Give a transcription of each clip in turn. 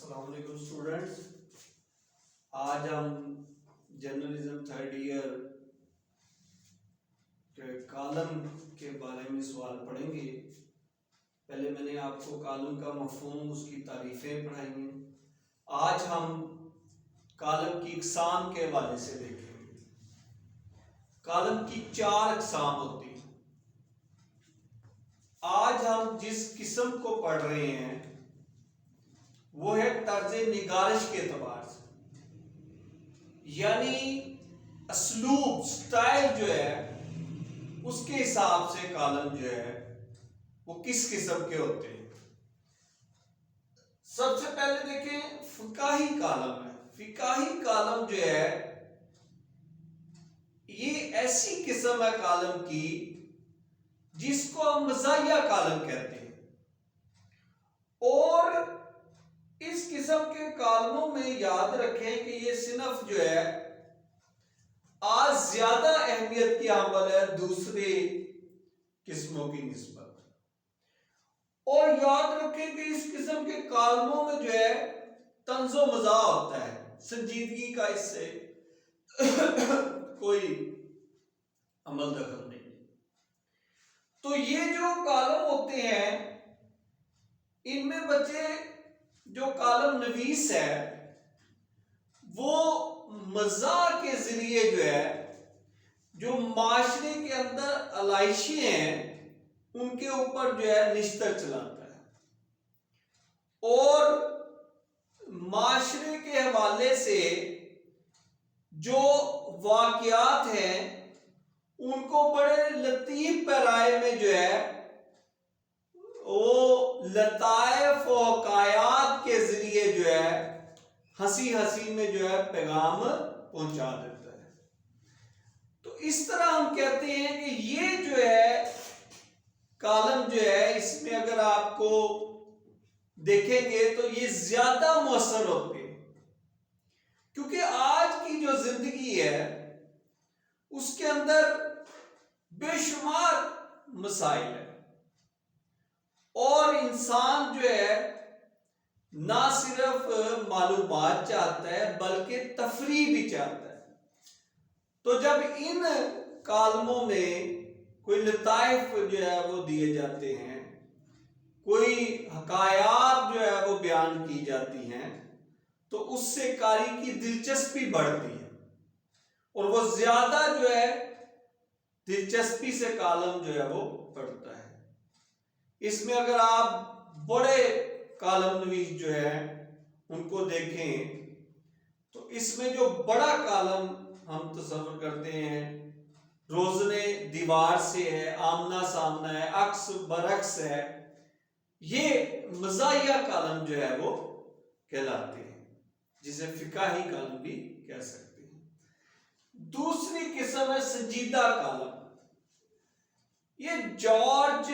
السلام علیکم اسٹوڈنٹس، آج ہم جرنلزم تھرڈ ایئر کے کالم کے بارے میں سوال پڑھیں گے۔ پہلے میں نے آپ کو کالم کا مفہوم، اس کی تعریفیں پڑھائی ہیں۔ آج ہم کالم کی اقسام کے حوالے سے دیکھیں گے۔ کالم کی 4 اقسام ہوتی ہیں۔ آج ہم جس قسم کو پڑھ رہے ہیں وہ ہے طرز نگارش کے اعتبار سے، یعنی اسلوب، سٹائل جو ہے اس کے حساب سے کالم جو ہے وہ کس قسم کے ہوتے ہیں۔ سب سے پہلے دیکھیں فقاہی کالم ہے۔ فقاہی کالم جو ہے یہ ایسی قسم ہے کالم کی جس کو ہم مزاحیہ کالم کہتے ہیں، اور اس قسم کے کالموں میں یاد رکھیں کہ یہ صنف جو ہے آج زیادہ اہمیت کی حامل ہے دوسرے قسموں کی نسبت، اور یاد رکھیں کہ اس قسم کے کالموں میں جو ہے طنز و مزاح ہوتا ہے، سنجیدگی کا اس سے کوئی عمل دخل نہیں۔ تو یہ جو کالم ہوتے ہیں ان میں بچے جو کالم نویس ہے وہ مزاح کے ذریعے جو ہے جو معاشرے کے اندر علائشیں ہیں ان کے اوپر جو ہے نشتر چلاتا ہے، اور معاشرے کے حوالے سے جو واقعات ہیں ان کو بڑے لطیف پیرائے میں جو ہے وہ لطائف و حکایات کے ذریعے جو ہے ہنسی ہنسی میں جو ہے پیغام پہنچا دیتا ہے۔ تو اس طرح ہم کہتے ہیں کہ یہ جو ہے کالم جو ہے اس میں اگر آپ کو دیکھیں گے تو یہ زیادہ مؤثر ہوتے ہیں، کیونکہ آج کی جو زندگی ہے اس کے اندر بے شمار مسائل ہیں، اور انسان جو ہے نہ صرف معلومات چاہتا ہے بلکہ تفریح بھی چاہتا ہے۔ تو جب ان کالموں میں کوئی لطائف جو ہے وہ دیے جاتے ہیں، کوئی حکایات جو ہے وہ بیان کی جاتی ہیں، تو اس سے قاری کی دلچسپی بڑھتی ہے، اور وہ زیادہ جو ہے دلچسپی سے کالم جو ہے وہ پڑھتا ہے۔ اس میں اگر آپ بڑے کالم نویس جو ہے ان کو دیکھیں تو اس میں جو بڑا کالم ہم تصور کرتے ہیں روزنے دیوار سے ہے، آمنا سامنا ہے، عکس برعکس ہے، یہ مزاحیہ کالم جو ہے وہ کہلاتے ہیں، جسے فقاہی کالم بھی کہہ سکتے ہیں۔ دوسری قسم ہے سنجیدہ کالم۔ یہ جارج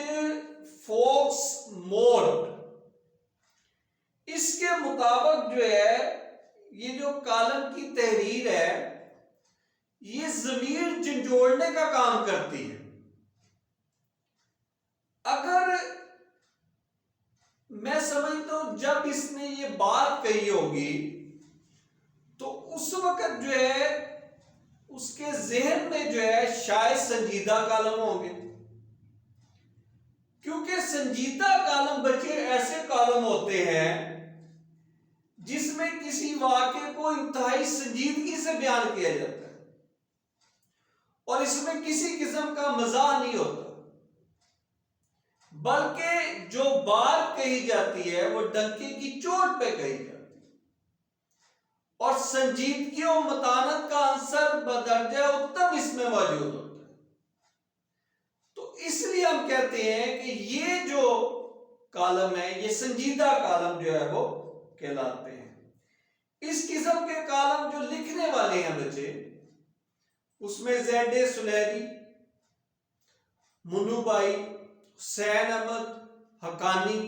فوکس مورٹ اس کے مطابق جو ہے یہ جو کالم کی تحریر ہے یہ ضمیر جھنجھوڑنے کا کام کرتی ہے۔ اگر میں سمجھتا ہوں جب اس نے یہ بات کہی ہوگی تو اس وقت جو ہے اس کے ذہن میں جو ہے شاید سنجیدہ کالم ہوں گے، کیونکہ سنجیدہ کالم بچے ایسے کالم ہوتے ہیں جس میں کسی واقعے کو انتہائی سنجیدگی سے بیان کیا جاتا ہے، اور اس میں کسی قسم کا مزاح نہیں ہوتا، بلکہ جو بات کہی جاتی ہے وہ ڈنکے کی چوٹ پہ کہی جاتی ہے، اور سنجیدگی و متانت کا عنصر بدرجہ اتم اس میں موجود ہوتا ہے۔ تو اس لیے ہم کہتے ہیں کہ یہ جو کالم ہے یہ سنجیدہ کالم جو ہے وہ کہلاتے ہیں۔ اس قسم کے کالم جو لکھنے والے ہیں بچے اس میں زید سلیری، منو بھائی، حسین احمد حقانی،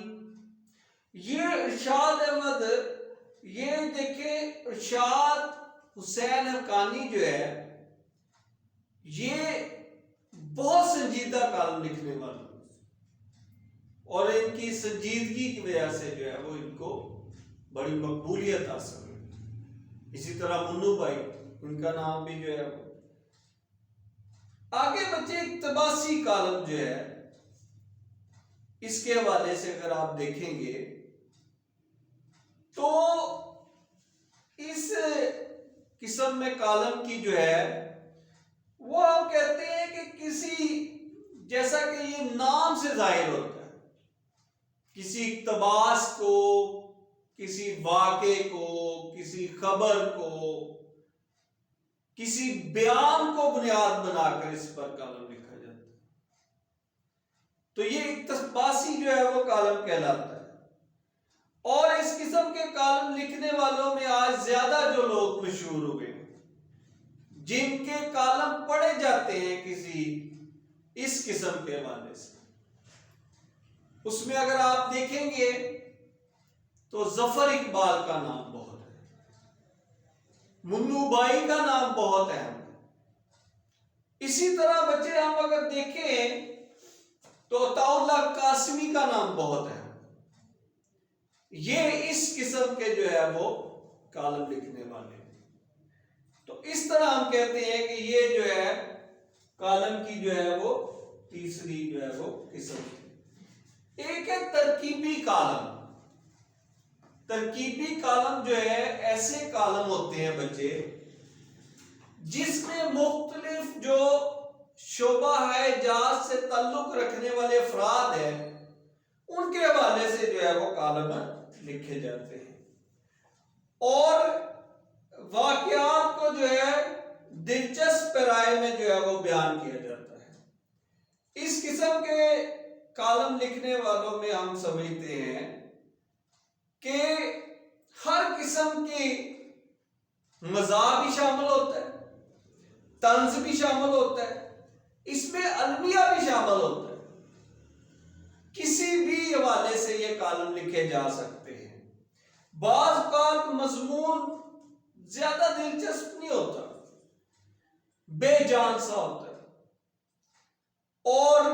یہ ارشاد احمد، یہ دیکھیں ارشاد حسین حقانی جو ہے یہ بہت سنجیدہ کالم لکھنے والے، اور ان کی سنجیدگی کی وجہ سے جو ہے وہ ان کو بڑی مقبولیت حاصل ہوئی۔ اسی طرح منو بھائی، ان کا نام بھی جو ہے آگے بچے اقتباسی کالم جو ہے اس کے حوالے سے اگر آپ دیکھیں گے تو اس قسم میں کالم کی جو ہے وہ ہم کہتے ہیں کہ کسی، جیسا کہ یہ نام سے ظاہر ہوتا ہے، کسی اقتباس کو، کسی واقعے کو، کسی خبر کو، کسی بیان کو بنیاد بنا کر اس پر کالم لکھا جاتا ہے، تو یہ اقتباسی جو ہے وہ کالم کہلاتا ہے۔ اور اس قسم کے کالم لکھنے والوں میں آج زیادہ جو لوگ مشہور ہوئے ہیں، جن کے کالم پڑھے جاتے ہیں کسی اس قسم کے حوالے سے، اس میں اگر آپ دیکھیں گے تو ظفر اقبال کا نام بہت ہے، منو بھائی کا نام بہت اہم ہے۔ اسی طرح بچے ہم اگر دیکھیں تو عطاء اللہ قاسمی کا نام بہت ہے، یہ اس قسم کے جو ہے وہ کالم لکھنے والے ہیں۔ تو اس طرح ہم کہتے ہیں کہ یہ جو ہے کالم کی جو ہے وہ تیسری جو ہے وہ قسم ہے۔ ایک ہے ترکیبی کالم۔ ترکیبی کالم جو ہے ایسے کالم ہوتے ہیں بچے جس میں مختلف جو شعبہ اجاز سے تعلق رکھنے والے افراد ہیں ان کے حوالے سے جو ہے وہ کالم لکھے جاتے ہیں، اور واقعات کو جو ہے دلچسپ پیرائے میں جو ہے وہ بیان کیا جاتا ہے۔ اس قسم کے کالم لکھنے والوں میں ہم سمجھتے ہیں کہ ہر قسم کی مزاح بھی شامل ہوتا ہے، طنز بھی شامل ہوتا ہے، اس میں المیہ بھی شامل ہوتا ہے، کسی بھی حوالے سے یہ کالم لکھے جا سکتے ہیں۔ بعض اوقات مضمون زیادہ دلچسپ نہیں ہوتا، بے جان سا ہوتا ہے، اور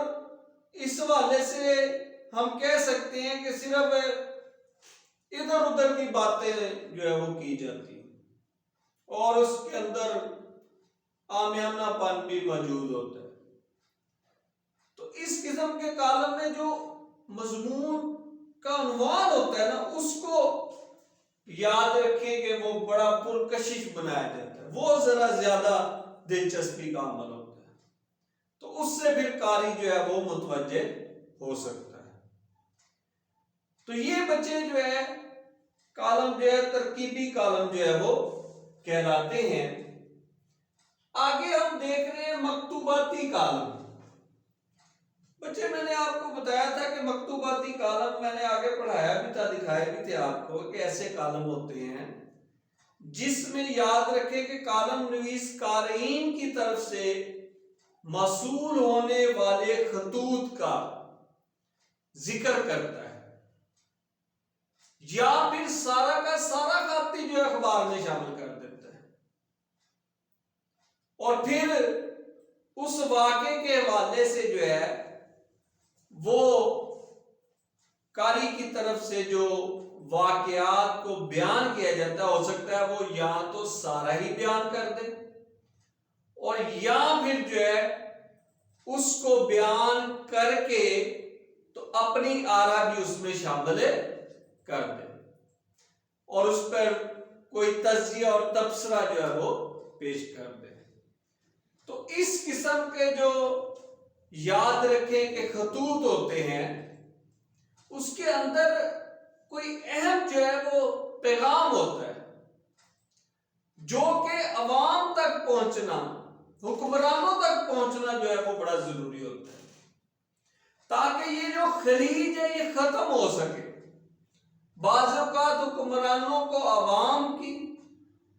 اس حوالے سے ہم کہہ سکتے ہیں کہ صرف ادھر ادھر کی باتیں جو ہے وہ کی جاتی ہیں، اور اس کے اندر عامیانہ پن بھی موجود ہوتا ہے۔ تو اس قسم کے کالم میں جو مضمون کا عنوان ہوتا ہے نا، اس کو یاد رکھیں کہ وہ بڑا پرکشش بنایا جاتا ہے، وہ ذرا زیادہ دلچسپی کا عمل ہوتا ہے، تو اس سے پھر قاری جو ہے وہ متوجہ ہو سکتا ہے۔ تو یہ بچے جو ہے کالم جو ہے ترکیبی کالم جو ہے وہ کہلاتے ہیں۔ آگے ہم دیکھ رہے ہیں مکتوباتی کالم۔ بچے میں نے آپ کو بتایا تھا کہ مکتوباتی کالم میں نے آگے پڑھایا بھی تھا، دکھائے بھی تھے آپ کو کہ ایسے کالم ہوتے ہیں جس میں یاد رکھے کہ کالم نویس قارئین کی طرف سے موصول ہونے والے خطوط کا ذکر کرتا ہے، یا پھر سارا کا سارا خطی جو ہے اخبار میں شامل کر دیتا ہے، اور پھر اس واقعے کے حوالے سے جو ہے وہ قاری کی طرف سے جو واقعات کو بیان کیا جاتا ہے، ہو سکتا ہے وہ یا تو سارا ہی بیان کر دے، اور یا پھر جو ہے اس کو بیان کر کے تو اپنی آرا بھی اس میں شامل کر دے، اور اس پر کوئی تجزیہ اور تبصرہ جو ہے وہ پیش کر دے۔ تو اس قسم کے جو یاد رکھیں کہ خطوط ہوتے ہیں، اس کے اندر کوئی اہم جو ہے وہ پیغام ہوتا ہے جو کہ عوام تک پہنچنا، حکمرانوں تک پہنچنا جو ہے وہ بڑا ضروری ہوتا ہے، تاکہ یہ جو خلیج ہے یہ ختم ہو سکے۔ بعض اوقات حکمرانوں کو عوام کی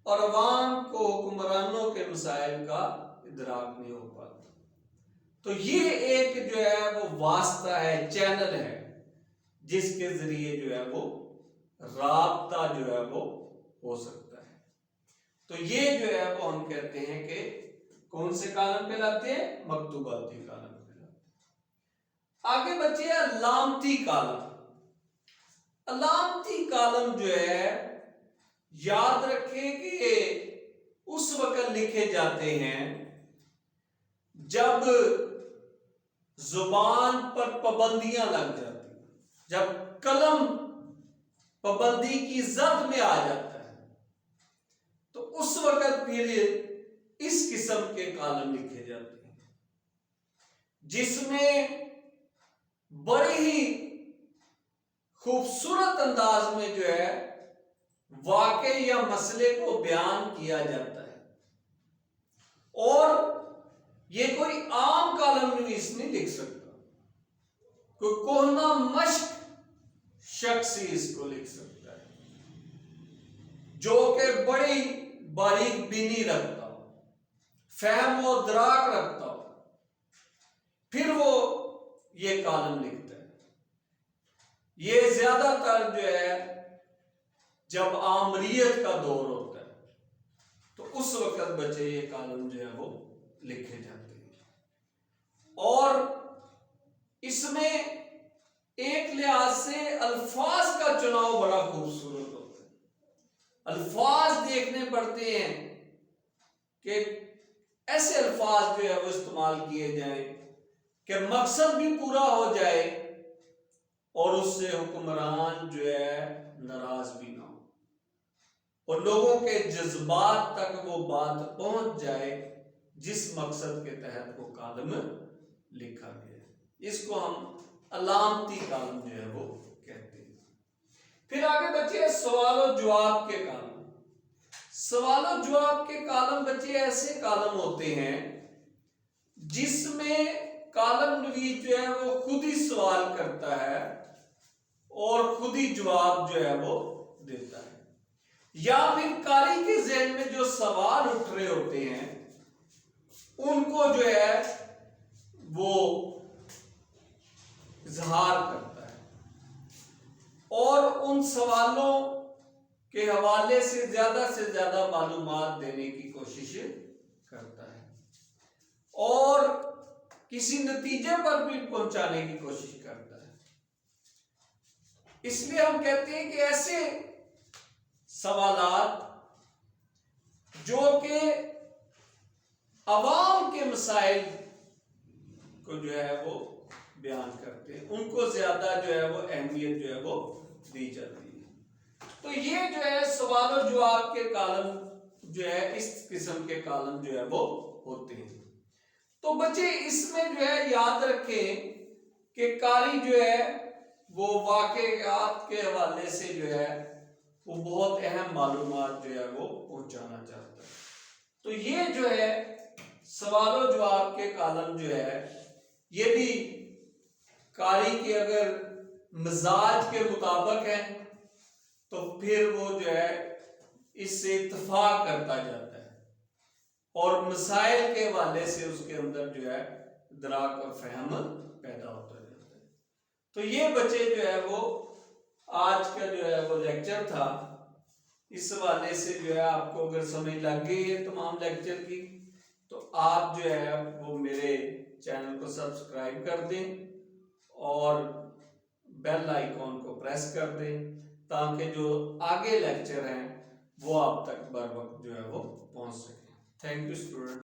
اور عوام کو حکمرانوں کے مسائل کا ادراک نہیں ہو پاتا، تو یہ ایک جو ہے وہ واسطہ ہے، چینل ہے، جس کے ذریعے جو ہے وہ رابطہ جو ہے وہ ہو سکتا ہے۔ تو یہ جو ہے وہ ہم کہتے ہیں کہ کون سے کالم کہلاتے ہیں؟ مکتوباتی کالم کہلاتے ہیں۔ آگے بچے علامتی کالم۔ علامتی کالم جو ہے یاد رکھیں کہ اس وقت لکھے جاتے ہیں جب زبان پر پابندیاں لگ جاتی ہیں، جب قلم پابندی کی زد میں آ جاتا ہے تو اس وقت پھر اس قسم کے کالم لکھے جاتے ہیں جس میں بڑے ہی خوبصورت انداز میں جو ہے واقعے یا مسئلے کو بیان کیا جاتا ہے، اور یہ کوئی عام کالم نویس نہیں لکھ سکتا، کوئی کوہنا مشق شخص ہی اس کو لکھ سکتا ہے جو کہ بڑی باریک بینی رکھتا ہو، فہم و ادراک رکھتا ہو، پھر وہ یہ کالم لکھتا ہے۔ یہ زیادہ تر جو ہے جب آمریت کا دور ہوتا ہے تو اس وقت بچے یہ کالم جو ہے وہ لکھے جاتے ہیں، اور اس میں ایک لحاظ سے الفاظ کا چناؤ بڑا خوبصورت ہوتا ہے۔ الفاظ دیکھنے پڑتے ہیں کہ ایسے الفاظ جو ہے وہ استعمال کیے جائیں کہ مقصد بھی پورا ہو جائے اور اس سے حکمران جو ہے ناراض بھی نہ ہو، اور لوگوں کے جذبات تک وہ بات پہنچ جائے جس مقصد کے تحت وہ کالم لکھا گیا ہے۔ اس کو ہم علامتی کالم جو ہے وہ کہتے ہیں۔ پھر آگے بچے سوال و جواب کے کالم۔ سوال و جواب کے کالم بچے ایسے کالم ہوتے ہیں جس میں کالم نویس جو ہے وہ خود ہی سوال کرتا ہے اور خود ہی جواب جو ہے وہ دیتا ہے، یا پھر قاری کے ذہن میں جو سوال اٹھ رہے ہوتے ہیں ان کو جو ہے وہ اظہار کرتا ہے اور ان سوالوں کے حوالے سے زیادہ معلومات دینے کی کوشش کرتا ہے اور کسی نتیجے پر بھی پہنچانے کی کوشش کرتا ہے۔ اس لیے ہم کہتے ہیں کہ ایسے سوالات جو کہ عوام کے مسائل کو جو ہے وہ بیان کرتے ہیں ان کو زیادہ جو ہے وہ اہمیت جو ہے وہ دی جاتی ہے۔ تو یہ جو ہے سوال و جواب کے کالم جو ہے اس قسم کے کالم جو ہے وہ ہوتے ہیں۔ تو بچے اس میں جو ہے یاد رکھیں کہ قاری جو ہے وہ واقعات کے حوالے سے جو ہے وہ بہت اہم معلومات جو ہے وہ پہنچانا چاہتا ہے۔ تو یہ جو ہے سوال و جواب کے کالم جو ہے یہ بھی قاری کے اگر مزاج کے مطابق ہے تو پھر وہ جو ہے اس سے اتفاق کرتا جاتا ہے اور مسائل کے حوالے سے اس کے اندر جو ہے ادراک اور فہم پیدا ہوتا جاتا ہے۔ تو یہ بچے جو ہے وہ آج کا جو ہے وہ لیکچر تھا، اس حوالے سے جو ہے آپ کو اگر سمجھ لگ گئی ہے تمام لیکچر کی تو آپ جو ہے وہ میرے چینل کو سبسکرائب کر دیں اور بیل آئیکن کو پریس کر دیں تاکہ جو آگے لیکچر ہیں وہ آپ تک بر وقت جو ہے وہ پہنچ سکیں۔ Thank you student.